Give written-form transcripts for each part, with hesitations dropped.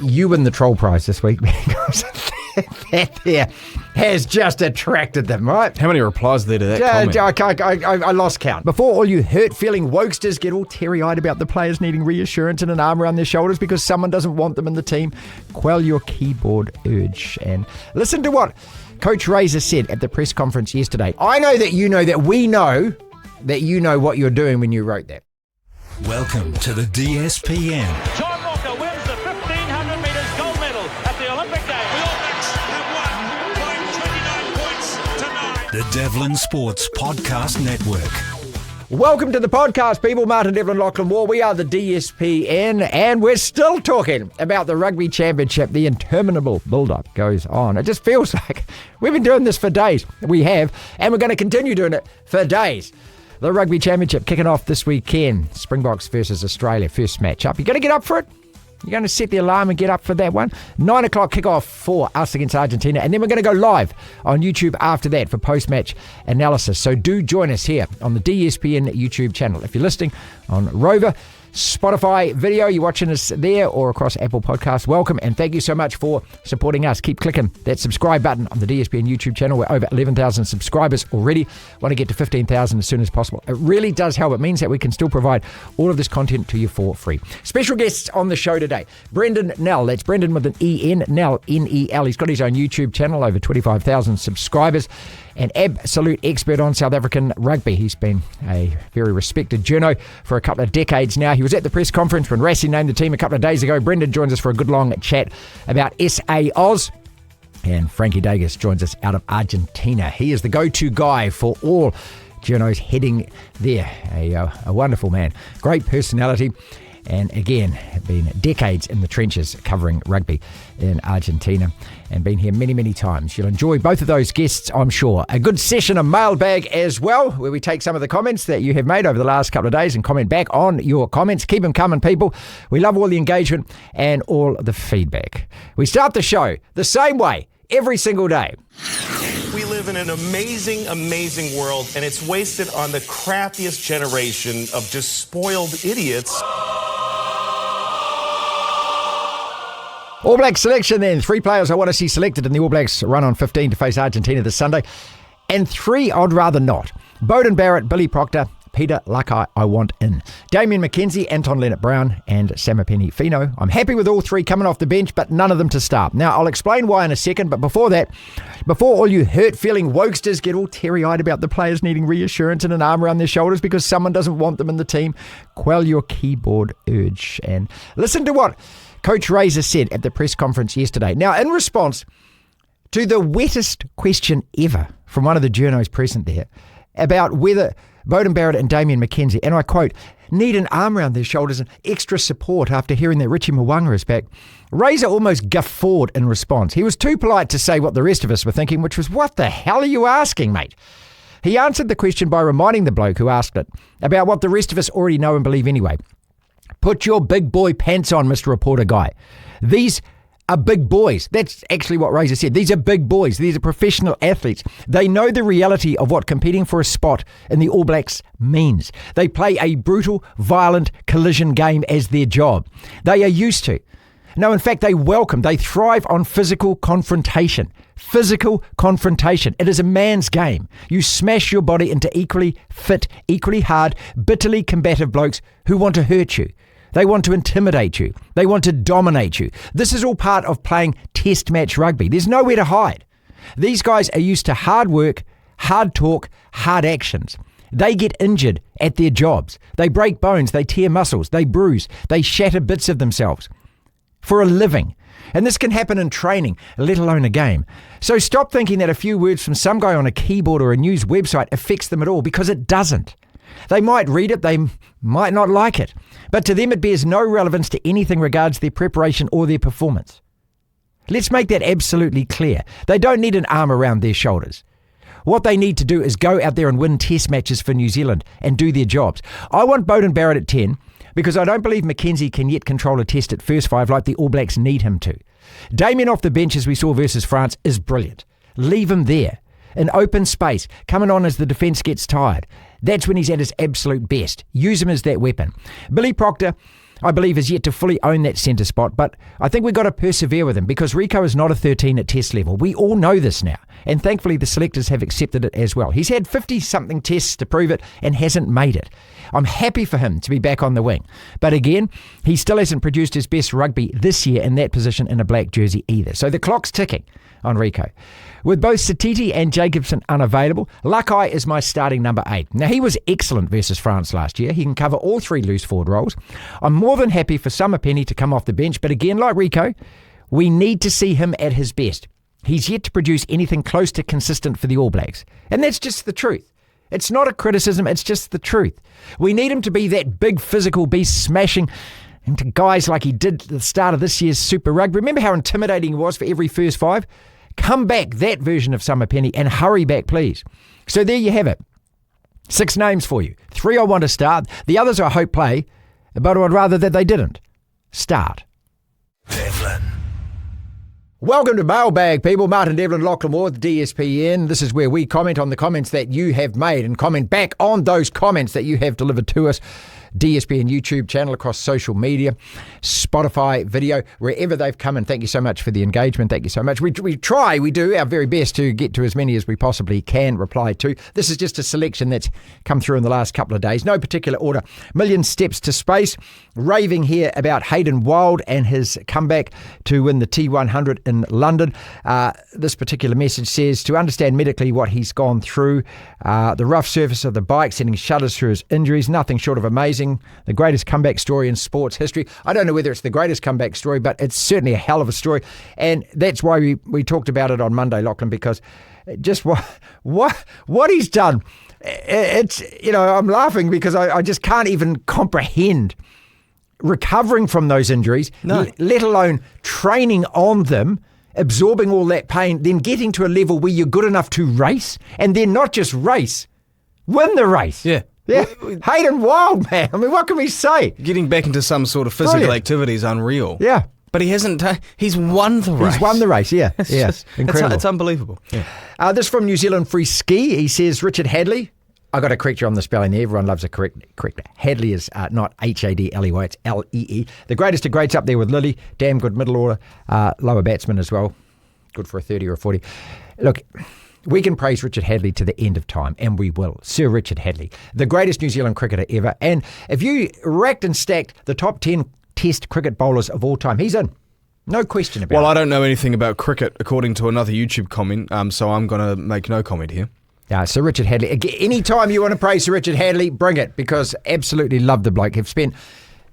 you win the troll prize this week because that there has just attracted them, right? How many replies are there to that comment? I lost count. Before all you hurt-feeling wokesters get all teary-eyed about the players needing reassurance and an arm around their shoulders because someone doesn't want them in the team, quell your keyboard urge and listen to what Coach Razor said at the press conference yesterday. I know that you know that we know that you know what you're doing when you wrote that. Welcome to the DSPN. John Walker wins the 1,500 metres gold medal at the Olympic Games. The All Blacks have won by 29 points tonight. The Devlin Sports Podcast Network. Welcome to the podcast, people. Marty, Devlin, Lachlan Waugh. We are the DSPN, and we're still talking about the Rugby Championship. The interminable build-up goes on. It just feels like we've been doing this for days. We have, and we're going to continue doing it for days. The Rugby Championship kicking off this weekend. Springboks versus Australia, first match up. You going to get up for it? You're going to set the alarm and get up for that one? 9 o'clock kickoff for us against Argentina. And then we're going to go live on YouTube after that for post-match analysis. So do join us here on the DSPN YouTube channel. If you're listening on Rover, Spotify video, you're watching us there or across Apple Podcasts, welcome and thank you so much for supporting us. Keep clicking that subscribe button on the DSPN YouTube channel. We're over 11,000 subscribers already. Want to get to 15,000 as soon as possible. It really does help. It means that we can still provide all of this content to you for free. Special guests on the show today. Brendan Nell, that's Brendan with an E-N, Nell, N-E-L. He's got his own YouTube channel, over 25,000 subscribers. An absolute expert on South African rugby. He's been a very respected journo for a couple of decades now. He was at the press conference when Rassie named the team a couple of days ago. Brendan joins us for a good long chat about SA Oz. And Frankie Davis joins us out of Argentina. He is the go-to guy for all journos heading there. A wonderful man. Great personality. And again, been decades in the trenches covering rugby in Argentina and been here many, many times. You'll enjoy both of those guests, I'm sure. A good session of Mailbag as well, where we take some of the comments that you have made over the last couple of days and comment back on your comments. Keep them coming, people. We love all the engagement and all the feedback. We start the show the same way every single day. We live in an amazing, amazing world, and it's wasted on the crappiest generation of just spoiled idiots. All Blacks selection then. 3 players I want to see selected in the All Blacks run on 15 to face Argentina this Sunday. And 3 I'd rather not. Beauden Barrett, Billy Proctor, Peter Lakai I want in. Damien McKenzie, Anton Leonard-Brown and Samipeni Fino. I'm happy with all 3 coming off the bench, but none of them to start. Now, I'll explain why in a second, but before that, before all you hurt-feeling wokesters get all teary-eyed about the players needing reassurance and an arm around their shoulders because someone doesn't want them in the team, quell your keyboard urge and listen to what Coach Razor said at the press conference yesterday. Now, in response to the wettest question ever from one of the journos present there about whether Beauden Barrett and Damien McKenzie, and I quote, need an arm around their shoulders and extra support after hearing that Richie Mwanga is back, Razor almost guffawed in response. He was too polite to say what the rest of us were thinking, which was, what the hell are you asking, mate? He answered the question by reminding the bloke who asked it about what the rest of us already know and believe anyway. Put your big boy pants on, Mr. Reporter Guy. These are big boys. That's actually what Razor said. These are big boys. These are professional athletes. They know the reality of what competing for a spot in the All Blacks means. They play a brutal, violent collision game as their job. They are used to. No, in fact, they thrive on physical confrontation. Physical confrontation. It is a man's game. You smash your body into equally fit, equally hard, bitterly combative blokes who want to hurt you. They want to intimidate you. They want to dominate you. This is all part of playing test match rugby. There's nowhere to hide. These guys are used to hard work, hard talk, hard actions. They get injured at their jobs. They break bones, they tear muscles, they bruise, they shatter bits of themselves for a living. And this can happen in training, let alone a game. So stop thinking that a few words from some guy on a keyboard or a news website affects them at all, because it doesn't. They might read it, they might not like it, but to them it bears no relevance to anything regards their preparation or their performance. Let's make that absolutely clear. They don't need an arm around their shoulders. What they need to do is go out there and win test matches for New Zealand and do their jobs. I want Beauden Barrett at 10 because I don't believe McKenzie can yet control a test at first 5 like the All Blacks need him to. Damien off the bench, as we saw versus France, is brilliant. Leave him there. In open space, coming on as the defence gets tired. That's when he's at his absolute best. Use him as that weapon. Billy Proctor, I believe, is yet to fully own that centre spot, but I think we've got to persevere with him because Rico is not a 13 at test level. We all know this now, and thankfully the selectors have accepted it as well. He's had 50-something tests to prove it and hasn't made it. I'm happy for him to be back on the wing, but again, he still hasn't produced his best rugby this year in that position in a black jersey either. So the clock's ticking on Rico. With both Satiti and Jacobson unavailable, Lakai is my starting number 8. Now, he was excellent versus France last year. He can cover all 3 loose forward roles. I'm more than happy for Samapeni to come off the bench, but again, like Rico, we need to see him at his best. He's yet to produce anything close to consistent for the All Blacks, and that's just the truth. It's not a criticism, it's just the truth. We need him to be that big physical beast smashing into guys like he did at the start of this year's Super Rugby. Remember how intimidating he was for every first 5? Come back, that version of Samapeni, and hurry back, please. So there you have it. 6 names for you. 3 I want to start. The others I hope play, but I'd rather that they didn't. Start. Devlin. Welcome to Mailbag, people. Martin, Devlin, Lachlan Waugh, the DSPN. This is where we comment on the comments that you have made and comment back on those comments that you have delivered to us. DSPN YouTube channel, across social media, Spotify, video, wherever they've come. And thank you so much for the engagement. Thank you so much. We do our very best to get to as many as we possibly can reply to. This is just a selection that's come through in the last couple of days. No particular order. Million steps to space. Raving here about Hayden Wild and his comeback to win the T100 in London. This particular message says, to understand medically what he's gone through, the rough surface of the bike, sending shudders through his injuries, nothing short of amazing. The greatest comeback story in sports history. I don't know whether it's the greatest comeback story, but it's certainly a hell of a story. And that's why we talked about it on Monday, Lachlan, because just what he's done, it's, I'm laughing because I just can't even comprehend recovering from those injuries, let alone training on them, absorbing all that pain, then getting to a level where you're good enough to race, and then not just race, win the race. Yeah. Hayden Wild, man. I mean, what can we say? Getting back into some sort of physical activity is unreal. Yeah. But he hasn't. He's won the race. He's won the race, yeah. Incredible. It's unbelievable. Yeah. This from New Zealand Free Ski. He says, Richard Hadley. I got to correct you on the spelling there. Everyone loves a correct. Hadley is not Hadley, it's Lee. The greatest of greats up there with Lily. Damn good middle order. Lower batsman as well. Good for a 30 or a 40. Look, we can praise Richard Hadley to the end of time, and we will. Sir Richard Hadley, the greatest New Zealand cricketer ever. And if you racked and stacked the top 10 test cricket bowlers of all time, he's in. No question about it. Well, I don't know anything about cricket, according to another YouTube comment, so I'm going to make no comment here. Sir Richard Hadley. Anytime you want to praise Sir Richard Hadley, bring it, because absolutely love the bloke. Have spent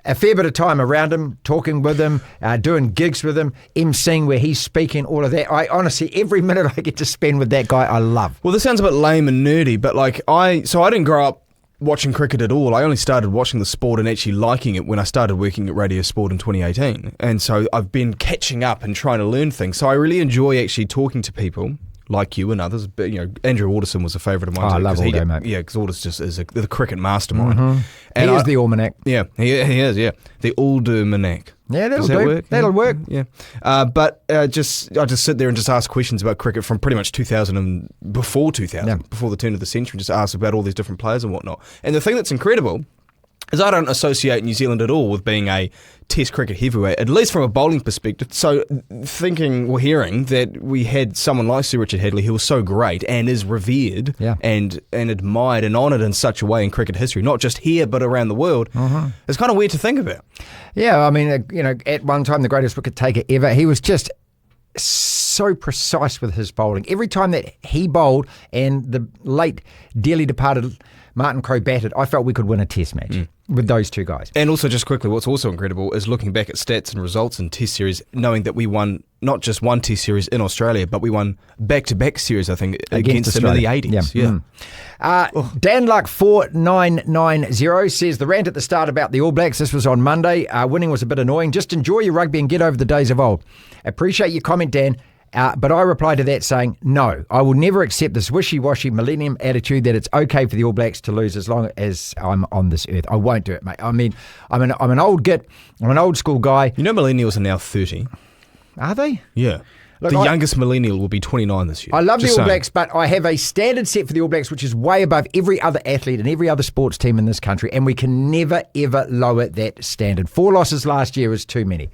a fair bit of time around him, talking with him, doing gigs with him, emceeing where he's speaking, all of that. I honestly, every minute I get to spend with that guy, I love. Well, this sounds a bit lame and nerdy, but I didn't grow up watching cricket at all. I only started watching the sport and actually liking it when I started working at Radio Sport in 2018. And so I've been catching up and trying to learn things. So I really enjoy actually talking to people like you and others, but Andrew Alderson was a favourite of mine. I love Aldo, mate. Yeah, because Aldous just is the cricket mastermind. Mm-hmm. And he is the almanac. Yeah, he is. Yeah, the almanac. Yeah, that'll do. Work? That'll work. Yeah, but I just sit there and just ask questions about cricket from pretty much 2000 and before 2000, before the turn of the century. Just ask about all these different players and whatnot. And the thing that's incredible is I don't associate New Zealand at all with being a Test cricket heavyweight, at least from a bowling perspective. So hearing that we had someone like Sir Richard Hadley who was so great and is revered and admired and honoured in such a way in cricket history, not just here but around the world, it's kind of weird to think about. Yeah, I mean, at one time the greatest wicket taker ever, he was just so precise with his bowling. Every time that he bowled and the late dearly departed Martin Crowe batted, I felt we could win a test match with those two guys. And also, just quickly, what's also incredible is looking back at stats and results in test series, knowing that we won not just one test series in Australia, but we won back-to-back series, I think, against them in the 80s. Yeah. Dan Luck 4990 says, the rant at the start about the All Blacks, this was on Monday, winning was a bit annoying. Just enjoy your rugby and get over the days of old. Appreciate your comment, Dan. But I replied to that saying, no, I will never accept this wishy-washy millennium attitude that it's okay for the All Blacks to lose as long as I'm on this earth. I won't do it, mate. I mean, I'm an old git. I'm an old school guy. You know millennials are now 30. Are they? Yeah. Look, The youngest millennial will be 29 this year. I love Just the All saying. Blacks, but I have a standard set for the All Blacks which is way above every other athlete and every other sports team in this country, and we can never, ever lower that standard. 4 losses last year is too many.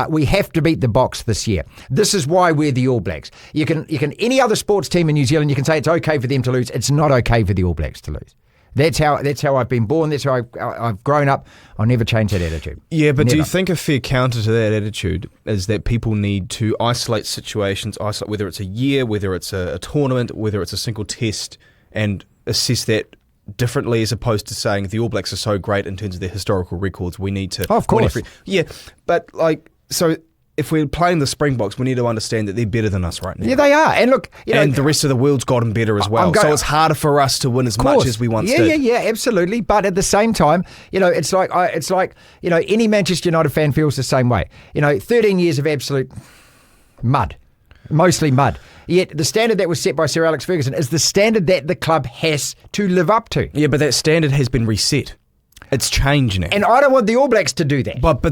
We have to beat the Box this year. This is why we're the All Blacks. You can any other sports team in New Zealand, you can say it's okay for them to lose. It's not okay for the All Blacks to lose. That's how I've been born. That's how I've grown up. I'll never change that attitude. Yeah, but do you Never. think a fair counter to that attitude is that people need to isolate situations, whether it's a year, whether it's a tournament, whether it's a single test, and assess that differently as opposed to saying the All Blacks are so great in terms of their historical records, we need to... Oh, of course. Yeah, but so if we're playing the Springboks, we need to understand that they're better than us right now. Yeah, they are. And look, and the rest of the world's gotten better as well. So it's harder for us to win as much as we once did. Yeah, absolutely. But at the same time, it's like any Manchester United fan feels the same way. 13 years of absolute mud, mostly mud. Yet the standard that was set by Sir Alex Ferguson is the standard that the club has to live up to. Yeah, but that standard has been reset. It's changed now. And I don't want the All Blacks to do that. But I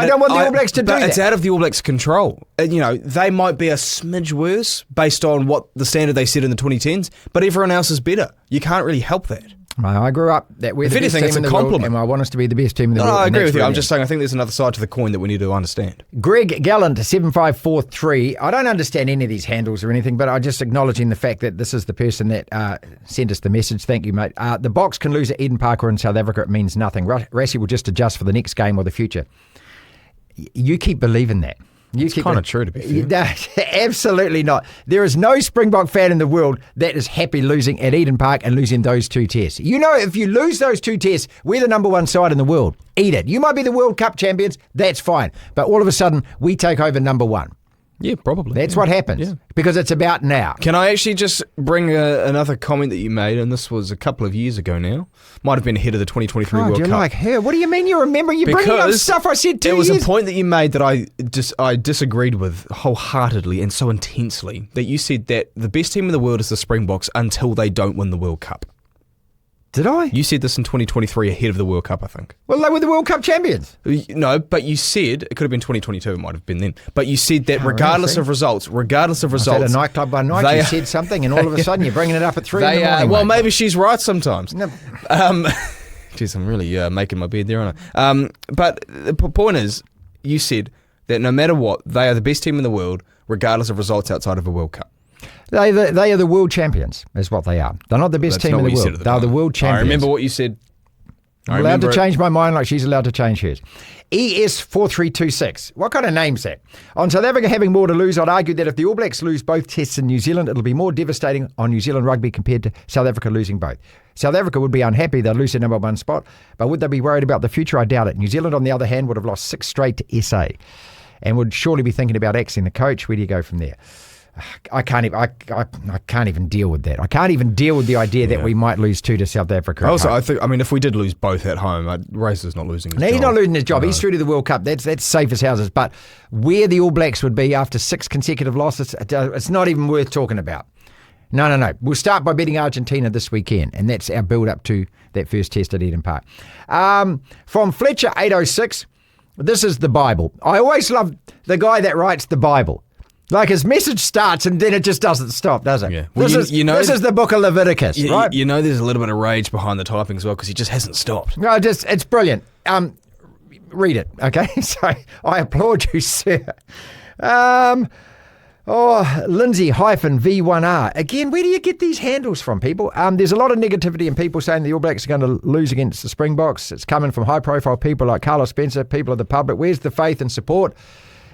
don't want the All Blacks to do that. It's out of the All Blacks' control. They might be a smidge worse based on what the standard they set in the 2010s, but everyone else is better. You can't really help that. I grew up that we're the best team in the world, and I want us to be the best team in the world. I agree with you. I'm brilliant. just saying I think there's another side to the coin that we need to understand. Greg Gallant, 7543. I don't understand any of these handles or anything, but I'm just acknowledging the fact that this is the person that sent us the message. Thank you, mate. The Box can lose at Eden Park or in South Africa. It means nothing. Rassie will just adjust for the next game or the future. You keep believing that. It's kind of true, to be fair. Absolutely not. There is no Springbok fan in the world that is happy losing at Eden Park and losing those 2 tests. If you lose those 2 tests, we're the number 1 side in the world. Eat it. You might be the World Cup champions. That's fine. But all of a sudden, we take over number 1. Yeah, probably. That's what happens because it's about now. Can I actually just bring another comment that you made, and this was a couple of years ago now. Might have been ahead of the 2023 World Cup. You're like her. What do you mean you remember? You're bringing up stuff I said 2 years. It was a point that you made that I disagreed with wholeheartedly and so intensely, that you said that the best team in the world is the Springboks until they don't win the World Cup. Did I? You said this in 2023 ahead of the World Cup, I think. Well, they were the World Cup champions. No, but you said, it could have been 2022, it might have been then, but you said that regardless of results, I was at a nightclub by night, you said something, and all of a sudden you're bringing it up at 3 in the morning. Well, mate. maybe she's right sometimes. No. Jeez, I'm really making my bed there, aren't I? But the point is, you said that no matter what, they are the best team in the world, regardless of results outside of a World Cup. They are the world champions, is what they are. They're not the best team in the world. They're the world champions. I remember what you said. I'm allowed to change my mind like she's allowed to change hers. ES4326. What kind of name's that? On South Africa having more to lose, I'd argue that if the All Blacks lose both tests in New Zealand, it'll be more devastating on New Zealand rugby compared to South Africa losing both. South Africa would be unhappy they'd lose their number 1 spot, but would they be worried about the future? I doubt it. New Zealand, on the other hand, would have lost 6 straight to SA and would surely be thinking about axing the coach. Where do you go from there? I can't even deal with that. I can't even deal with the idea that we might lose 2 to South Africa. I mean, if we did lose both at home, Razor's not losing his job. He's not losing his job. No. He's through to the World Cup. That's safe as houses. But where the All Blacks would be after 6 consecutive losses, it's not even worth talking about. No. We'll start by beating Argentina this weekend, and that's our build-up to that first test at Eden Park. From Fletcher 806, this is the Bible. I always love the guy that writes the Bible. Like his message starts and then it just doesn't stop, does it? Yeah. Well, this is the book of Leviticus, right? You know there's a little bit of rage behind the typing as well because he just hasn't stopped. No, it's brilliant. Read it, okay? So I applaud you, sir. Lindsay-V1R. Again, where do you get these handles from, people? There's a lot of negativity in people saying the All Blacks are going to lose against the Springboks. It's coming from high-profile people like Carlos Spencer, people of the public. Where's the faith and support?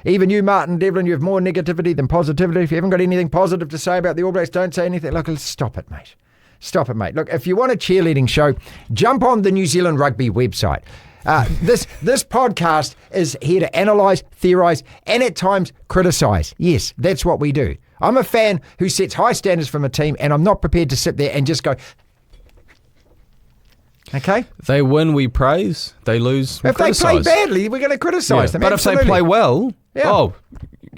Even you, Martin, Devlin, you have more negativity than positivity. If you haven't got anything positive to say about the All Blacks, don't say anything. Look, stop it, mate. Stop it, mate. Look, if you want a cheerleading show, jump on the New Zealand Rugby website. This podcast is here to analyse, theorise, and at times criticise. Yes, that's what we do. I'm a fan who sets high standards from a team, and I'm not prepared to sit there and just go, okay? They win, we praise. They lose, we If criticise. they play badly, we're going to criticise them. But absolutely. if they play well,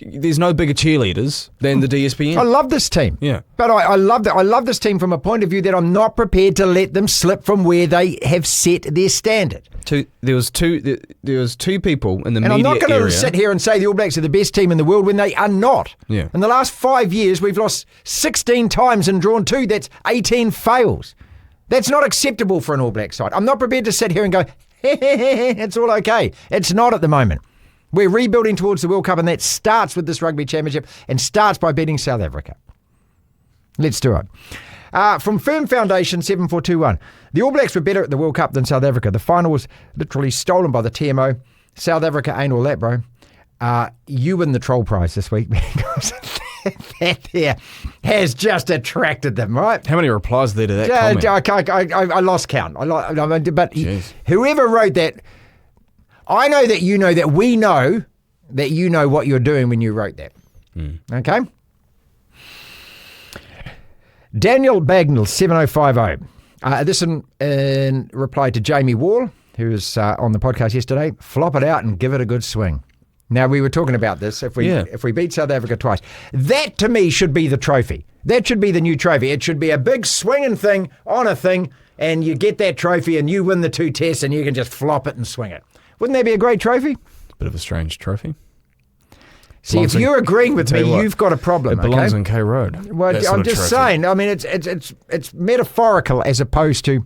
there's no bigger cheerleaders than the DSPN. I love this team. Yeah. But I love this team from a point of view that I'm not prepared to let them slip from where they have set their standard. There was two people in the And media I'm not going to area. sit here and say the All Blacks are the best team in the world when they are not. Yeah. In the last 5 years, we've lost 16 times and drawn 2. That's 18 fails. That's not acceptable for an All Black side. I'm not prepared to sit here and go, it's all okay. It's not at the moment. We're rebuilding towards the World Cup, and that starts with this Rugby Championship and starts by beating South Africa. Let's do it. From Firm Foundation 7421, the All Blacks were better at the World Cup than South Africa. The final was literally stolen by the TMO. South Africa ain't all that, bro. You win the Troll Prize this week because that there has just attracted them, right? How many replies there to that comment? I lost count. But Jeez. whoever wrote that, I know that you know that we know that you know what you're doing when you wrote that. Okay? Daniel Bagnall, 7050. This in reply to Jamie Wall, who was on the podcast yesterday. Flop it out and give it a good swing. Now, we were talking about this. If we beat South Africa twice, that to me should be the trophy. That should be the new trophy. It should be a big swinging thing on a thing, and you get that trophy and you win the 2 tests and you can just flop it and swing it. Wouldn't that be a great trophy? Bit of a strange trophy. See, if you're agreeing with me, you've got a problem. It belongs okay? on K Road. Well, I'm just saying. I mean, it's metaphorical as opposed to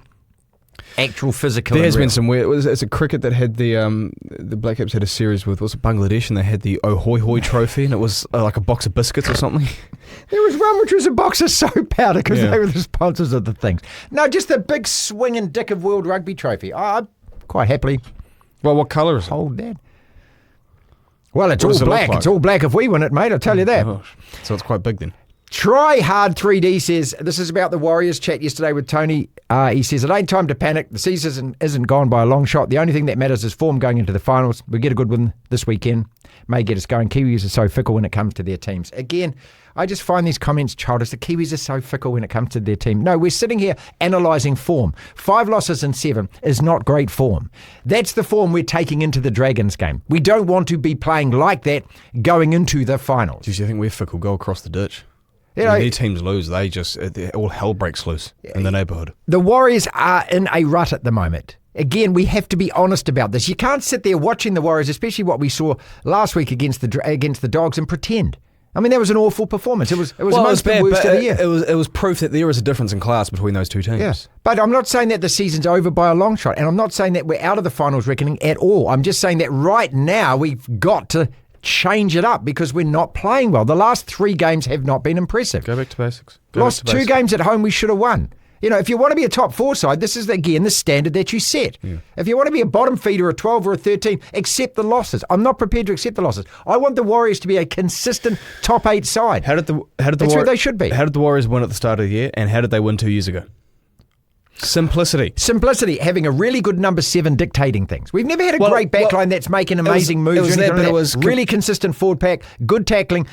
actual physical. There has been some weird. It's a cricket that had the Black Caps had a series with Bangladesh, and they had the Oh Hoi Hoi trophy, and it was like a box of biscuits or something. There was one which was a box of soap powder because they were the sponsors of the things. No, just the big swinging dick of World Rugby trophy. I'd quite happily. Well, what colour is it? Hold that. Well, it's What all does it look black. like? It's all black if we win it, mate. I'll tell you that. Gosh. So it's quite big then. Try Hard 3D says, this is about the Warriors chat yesterday with Tony. He says, it ain't time to panic. The season isn't gone by a long shot. The only thing that matters is form going into the finals. We get a good win this weekend. May get us going. Kiwis are so fickle when it comes to their teams. Again, I just find these comments childish. The Kiwis are so fickle when it comes to their team. No, we're sitting here analysing form. 5 losses in 7 is not great form. That's the form we're taking into the Dragons game. We don't want to be playing like that going into the finals. Do you think we're fickle? Go across the ditch. You When know, their teams lose, all hell breaks loose in the neighbourhood. the Warriors are in a rut at the moment. Again, we have to be honest about this. You can't sit there watching the Warriors, especially what we saw last week against the Dogs, and pretend. I mean, that was an awful performance. It was amongst the worst of the year. It was proof that there is a difference in class between those two teams. Yeah. But I'm not saying that the season's over by a long shot, and I'm not saying that we're out of the finals reckoning at all. I'm just saying that right now we've got to change it up because we're not playing well. The last 3 games have not been impressive. Go back to basics. Lost 2 games at home we should have won. You know, if you want to be a top 4 side, this is, again, the standard that you set. Yeah. If you want to be a bottom feeder, a 12 or a 13, accept the losses. I'm not prepared to accept the losses. I want the Warriors to be a consistent top 8 side. That's where they should be. How did the Warriors win at the start of the year, and how did they win 2 years ago? Simplicity, having a really good number 7 dictating things. We've never had a great backline that's making amazing moves. It was really consistent forward pack, good tackling,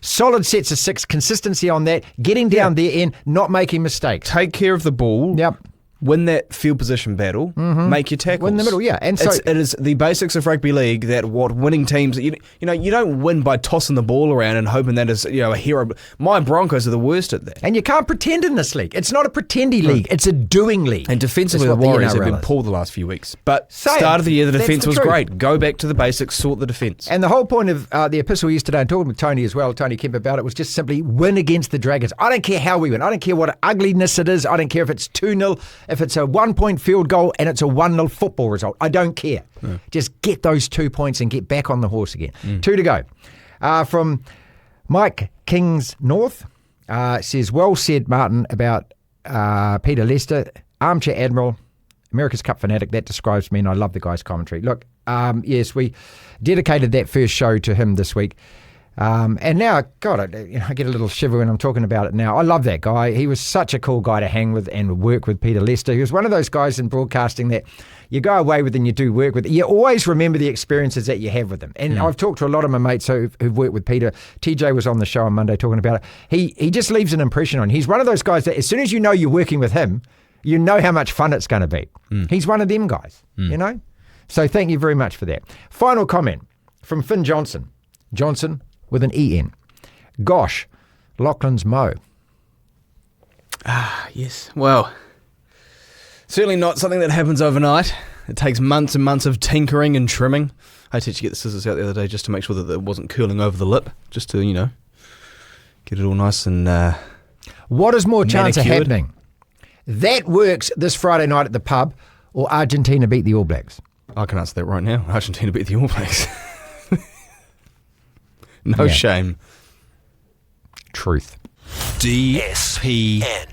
solid sets of 6, consistency on that, getting down there in, not making mistakes. Take care of the ball. Yep. Win that field position battle, make your tackles. Win the middle, yeah. And so it is the basics of rugby league that what winning teams, you don't win by tossing the ball around and hoping that is a hero. My Broncos are the worst at that. And you can't pretend in this league. It's not a pretendy league. It's a doing league. And defensively, the Warriors have been pulled the last few weeks. But start of the year, the defence was great. Go back to the basics, sort the defence. And the whole point of the epistle yesterday, and talking with Tony as well, Tony Kemp, about it, was just simply win against the Dragons. I don't care how we win. I don't care what ugliness it is. I don't care if it's 2-0, if it's a 1-point field goal and it's a 1-0 football result. I don't care. Yeah. Just get those 2 points and get back on the horse again. 2 to go. From Mike Kings North, says, well said, Martin, about Peter Lester, armchair admiral, America's Cup fanatic. That describes me, and I love the guy's commentary. Look, yes, we dedicated that first show to him this week. And now, God, I get a little shiver when I'm talking about it now. I love that guy. He was such a cool guy to hang with and work with, Peter Lester. He was one of those guys in broadcasting that you go away with and you do work with. You always remember the experiences that you have with him. And I've talked to a lot of my mates who've worked with Peter. TJ was on the show on Monday talking about it. He just leaves an impression on you. He's one of those guys that as soon as you know you're working with him, you know how much fun it's going to be. He's one of them guys, you know? So thank you very much for that. Final comment from Finn Johnson. with an EN. Gosh, Lachlan's Mo. Yes. Well, certainly not something that happens overnight. It takes months and months of tinkering and trimming. I had to actually get the scissors out the other day just to make sure that it wasn't curling over the lip, just to, get it all nice and What is more chance of manicured. happening? That works this Friday night at the pub, or Argentina beat the All Blacks? I can answer that right now. Argentina beat the All Blacks. No Yeah. shame. Truth. DSPN.